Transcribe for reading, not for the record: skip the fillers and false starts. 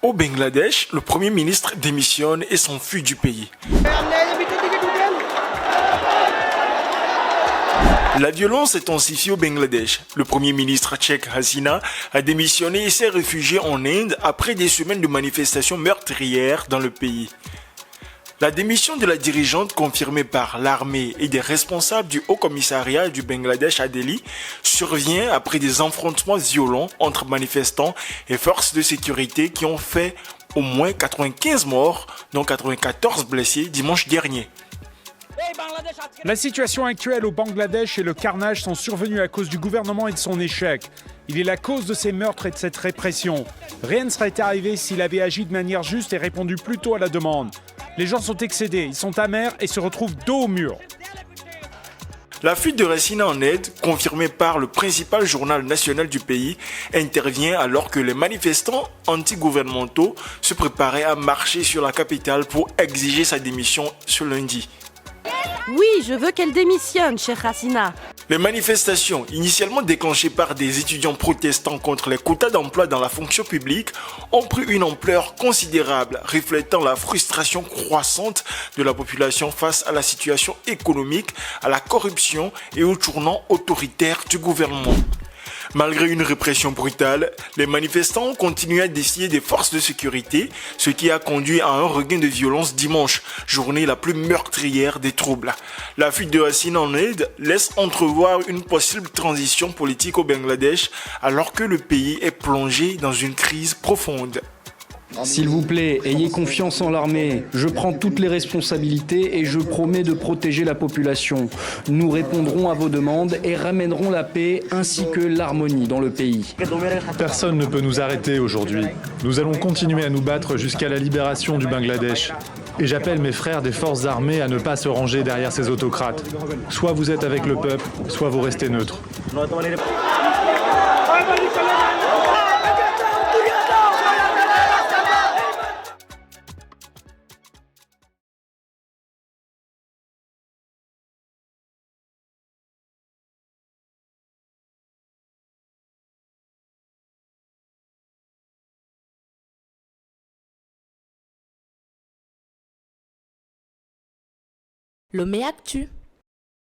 Au Bangladesh, le Premier ministre démissionne et s'enfuit du pays. La violence s'intensifie au Bangladesh. Le Premier ministre Sheikh Hasina a démissionné et s'est réfugié en Inde après des semaines de manifestations meurtrières dans le pays. La démission de la dirigeante confirmée par l'armée et des responsables du Haut Commissariat du Bangladesh à Delhi survient après des affrontements violents entre manifestants et forces de sécurité qui ont fait au moins 95 morts, dont 94 blessés dimanche dernier. La situation actuelle au Bangladesh et le carnage sont survenus à cause du gouvernement et de son échec. Il est la cause de ces meurtres et de cette répression. Rien ne serait arrivé s'il avait agi de manière juste et répondu plus tôt à la demande. Les gens sont excédés, ils sont amers et se retrouvent dos au mur. La fuite de Hasina en Inde, confirmée par le principal journal national du pays, intervient alors que les manifestants anti-gouvernementaux se préparaient à marcher sur la capitale pour exiger sa démission ce lundi. Oui, je veux qu'elle démissionne, Cheikh Hasina. Les manifestations, initialement déclenchées par des étudiants protestants contre les quotas d'emploi dans la fonction publique, ont pris une ampleur considérable, reflétant la frustration croissante de la population face à la situation économique, à la corruption et au tournant autoritaire du gouvernement. Malgré une répression brutale, les manifestants ont continué à défier des forces de sécurité, ce qui a conduit à un regain de violence dimanche, journée la plus meurtrière des troubles. La fuite de Hasina en Inde laisse entrevoir une possible transition politique au Bangladesh alors que le pays est plongé dans une crise profonde. S'il vous plaît, ayez confiance en l'armée. Je prends toutes les responsabilités et je promets de protéger la population. Nous répondrons à vos demandes et ramènerons la paix ainsi que l'harmonie dans le pays. Personne ne peut nous arrêter aujourd'hui. Nous allons continuer à nous battre jusqu'à la libération du Bangladesh. Et j'appelle mes frères des forces armées à ne pas se ranger derrière ces autocrates. Soit vous êtes avec le peuple, soit vous restez neutre. Lomé Actu.